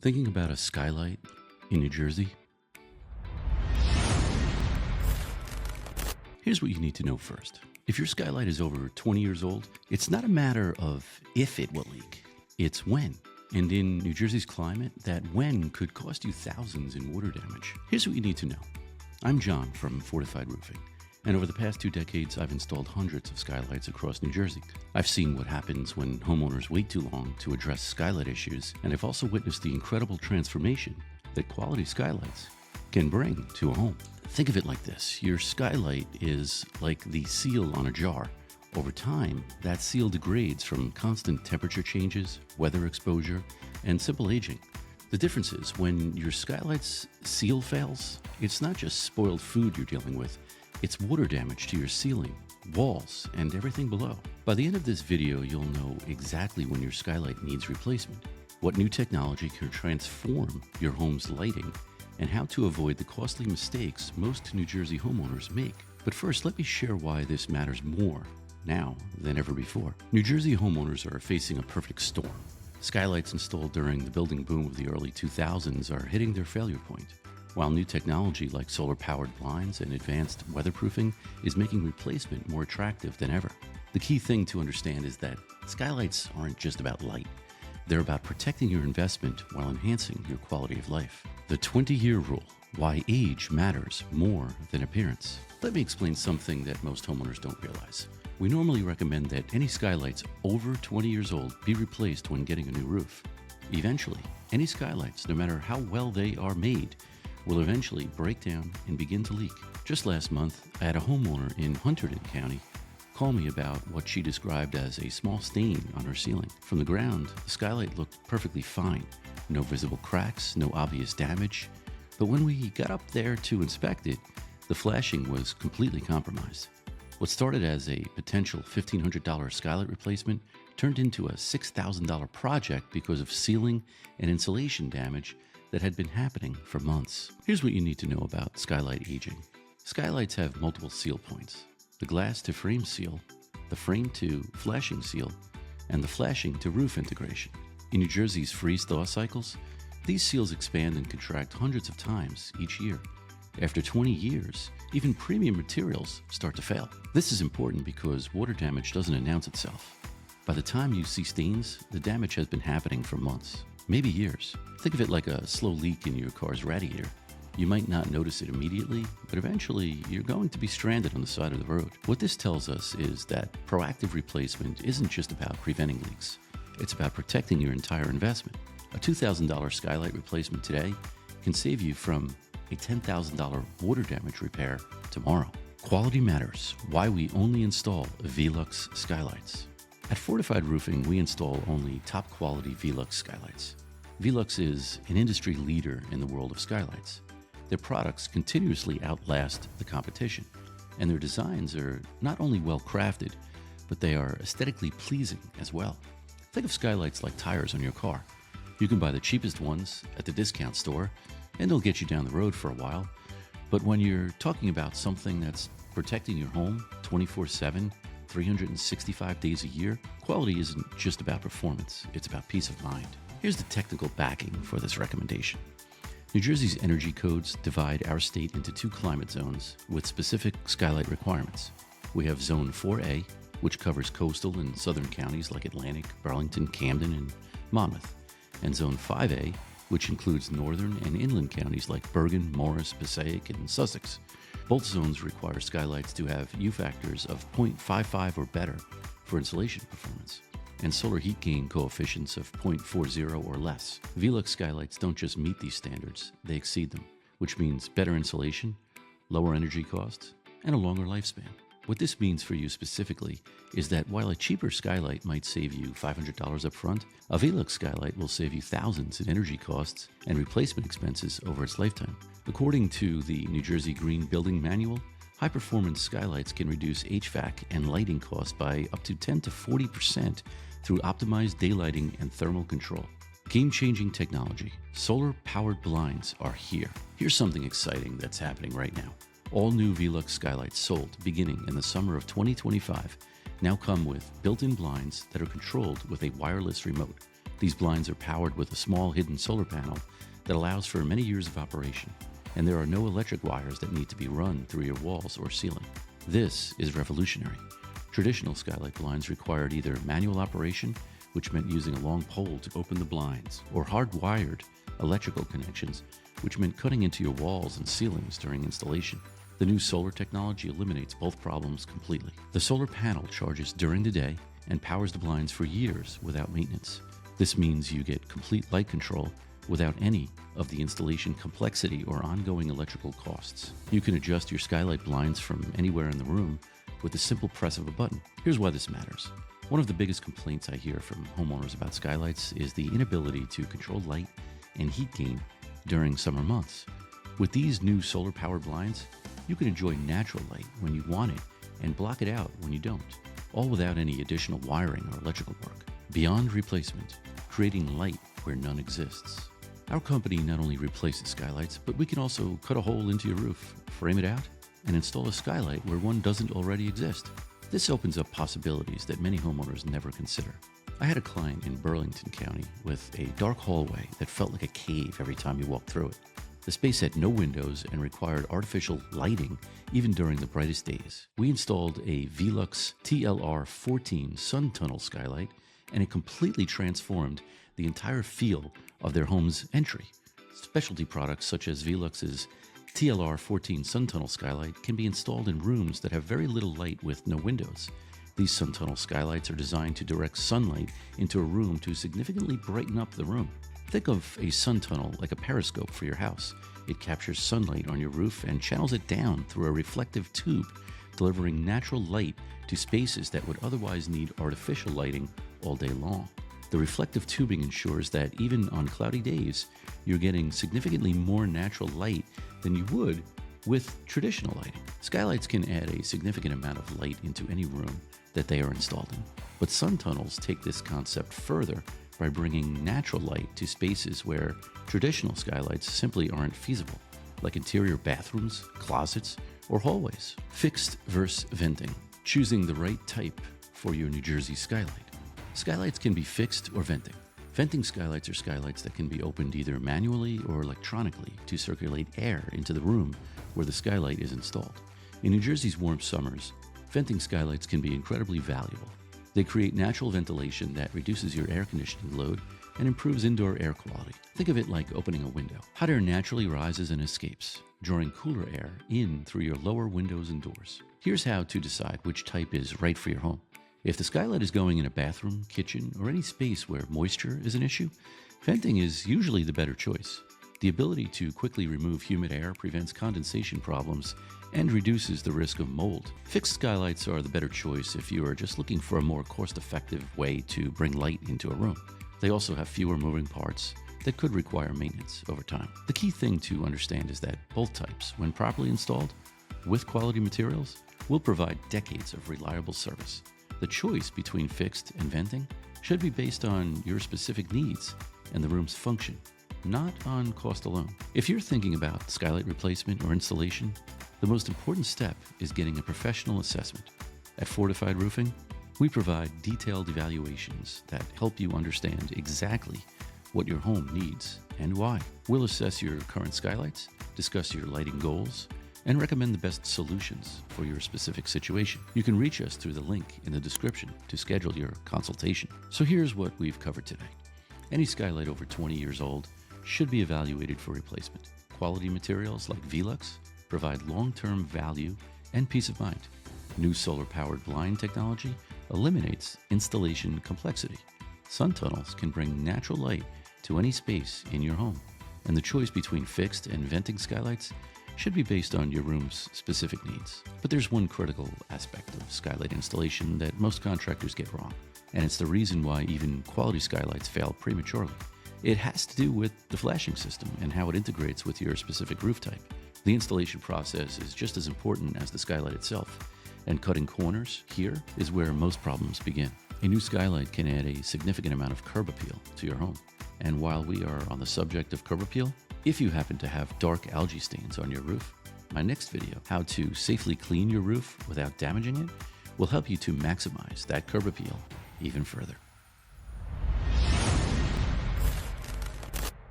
Thinking about a skylight in New Jersey? Here's what you need to know first. If your skylight is over 20 years old, it's not a matter of if it will leak, it's when. And in New Jersey's climate, that when could cost you thousands in water damage. Here's what you need to know. I'm John from Fortified Roofing, and over the past 2 decades, I've installed hundreds of skylights across New Jersey. I've seen what happens when homeowners wait too long to address skylight issues, and I've also witnessed the incredible transformation that quality skylights can bring to a home. Think of it like this. Your skylight is like the seal on a jar. Over time, that seal degrades from constant temperature changes, weather exposure, and simple aging. The difference is when your skylight's seal fails, it's not just spoiled food you're dealing with, it's water damage to your ceiling, walls, and everything below. By the end of this video, you'll know exactly when your skylight needs replacement, what new technology can transform your home's lighting, and how to avoid the costly mistakes most New Jersey homeowners make. But first, let me share why this matters more now than ever before. New Jersey homeowners are facing a perfect storm. Skylights installed during the building boom of the early 2000s are hitting their failure point, while new technology like solar-powered blinds and advanced weatherproofing is making replacement more attractive than ever. The key thing to understand is that skylights aren't just about light. They're about protecting your investment while enhancing your quality of life. The 20-year rule, why age matters more than appearance. Let me explain something that most homeowners don't realize. We normally recommend that any skylights over 20 years old be replaced when getting a new roof. Eventually, any skylights, no matter how well they are made, will eventually break down and begin to leak. Just last month, I had a homeowner in Hunterdon County call me about what she described as a small stain on her ceiling. From the ground, the skylight looked perfectly fine. No visible cracks, no obvious damage. But when we got up there to inspect it, the flashing was completely compromised. What started as a potential $1,500 skylight replacement turned into a $6,000 project because of sealing and insulation damage that had been happening for months. Here's what you need to know about skylight aging. Skylights have multiple seal points: the glass to frame seal, the frame to flashing seal, and the flashing to roof integration. In New Jersey's freeze-thaw cycles, these seals expand and contract hundreds of times each year. After 20 years, even premium materials start to fail. This is important because water damage doesn't announce itself. By the time you see stains, the damage has been happening for months, maybe years. Think of it like a slow leak in your car's radiator. You might not notice it immediately, but eventually you're going to be stranded on the side of the road. What this tells us is that proactive replacement isn't just about preventing leaks. It's about protecting your entire investment. A $2,000 skylight replacement today can save you from a $10,000 water damage repair tomorrow. Quality matters. Why we only install Velux skylights. At Fortified Roofing, we install only top quality Velux skylights. Velux is an industry leader in the world of skylights. Their products continuously outlast the competition, and their designs are not only well crafted, but they are aesthetically pleasing as well. Think of skylights like tires on your car. You can buy the cheapest ones at the discount store, and they'll get you down the road for a while. But when you're talking about something that's protecting your home 24/7, 365 days a year, quality isn't just about performance, it's about peace of mind. Here's the technical backing for this recommendation. New Jersey's energy codes divide our state into 2 climate zones with specific skylight requirements. We have Zone 4A, which covers coastal and southern counties like Atlantic, Burlington, Camden, and Monmouth, and Zone 5A, which includes northern and inland counties like Bergen, Morris, Passaic, and Sussex. Both zones require skylights to have U factors of 0.55 or better for insulation performance, and solar heat gain coefficients of 0.40 or less. Velux skylights don't just meet these standards, they exceed them, which means better insulation, lower energy costs, and a longer lifespan. What this means for you specifically is that while a cheaper skylight might save you $500 up front, a Velux skylight will save you thousands in energy costs and replacement expenses over its lifetime. According to the New Jersey Green Building Manual, high-performance skylights can reduce HVAC and lighting costs by up to 10 to 40% through optimized daylighting and thermal control. Game-changing technology. Solar-powered blinds are here. Here's something exciting that's happening right now. All new Velux skylights sold beginning in the summer of 2025 now come with built-in blinds that are controlled with a wireless remote. These blinds are powered with a small hidden solar panel that allows for many years of operation, and there are no electric wires that need to be run through your walls or ceiling. This is revolutionary. Traditional skylight blinds required either manual operation, which meant using a long pole to open the blinds, or hardwired electrical connections, which meant cutting into your walls and ceilings during installation. The new solar technology eliminates both problems completely. The solar panel charges during the day and powers the blinds for years without maintenance. This means you get complete light control without any of the installation complexity or ongoing electrical costs. You can adjust your skylight blinds from anywhere in the room with the simple press of a button. Here's why this matters. One of the biggest complaints I hear from homeowners about skylights is the inability to control light and heat gain during summer months. With these new solar-powered blinds, you can enjoy natural light when you want it and block it out when you don't, all without any additional wiring or electrical work. Beyond replacement, creating light where none exists. Our company not only replaces skylights, but we can also cut a hole into your roof, frame it out, and install a skylight where one doesn't already exist. This opens up possibilities that many homeowners never consider. I had a client in Burlington County with a dark hallway that felt like a cave every time you walked through it. The space had no windows and required artificial lighting even during the brightest days. We installed a Velux TLR14 sun tunnel skylight, and it completely transformed the entire feel of their home's entry. Specialty products such as Velux's TLR14 sun tunnel skylight can be installed in rooms that have very little light with no windows. These sun tunnel skylights are designed to direct sunlight into a room to significantly brighten up the room. Think of a sun tunnel like a periscope for your house. It captures sunlight on your roof and channels it down through a reflective tube, delivering natural light to spaces that would otherwise need artificial lighting all day long. The reflective tubing ensures that even on cloudy days, you're getting significantly more natural light than you would with traditional lighting. Skylights can add a significant amount of light into any room that they are installed in, but sun tunnels take this concept further by bringing natural light to spaces where traditional skylights simply aren't feasible, like interior bathrooms, closets, or hallways. Fixed versus venting. Choosing the right type for your New Jersey skylight. Skylights can be fixed or venting. Venting skylights are skylights that can be opened either manually or electronically to circulate air into the room where the skylight is installed. In New Jersey's warm summers, venting skylights can be incredibly valuable. They create natural ventilation that reduces your air conditioning load and improves indoor air quality. Think of it like opening a window. Hot air naturally rises and escapes, drawing cooler air in through your lower windows and doors. Here's how to decide which type is right for your home. If the skylight is going in a bathroom, kitchen, or any space where moisture is an issue, venting is usually the better choice. The ability to quickly remove humid air prevents condensation problems and reduces the risk of mold. Fixed skylights are the better choice if you are just looking for a more cost-effective way to bring light into a room. They also have fewer moving parts that could require maintenance over time. The key thing to understand is that both types, when properly installed with quality materials, will provide decades of reliable service. The choice between fixed and venting should be based on your specific needs and the room's function, not on cost alone. If you're thinking about skylight replacement or installation, the most important step is getting a professional assessment. At Fortified Roofing, we provide detailed evaluations that help you understand exactly what your home needs and why. We'll assess your current skylights, discuss your lighting goals, and recommend the best solutions for your specific situation. You can reach us through the link in the description to schedule your consultation. So here's what we've covered today. Any skylight over 20 years old should be evaluated for replacement. Quality materials like Velux provide long-term value and peace of mind. New solar-powered blind technology eliminates installation complexity. Sun tunnels can bring natural light to any space in your home. And the choice between fixed and venting skylights should be based on your room's specific needs. But there's one critical aspect of skylight installation that most contractors get wrong, and it's the reason why even quality skylights fail prematurely. It has to do with the flashing system and how it integrates with your specific roof type. The installation process is just as important as the skylight itself, and cutting corners here is where most problems begin. A new skylight can add a significant amount of curb appeal to your home. And while we are on the subject of curb appeal, if you happen to have dark algae stains on your roof, my next video, how to safely clean your roof without damaging it, will help you to maximize that curb appeal even further.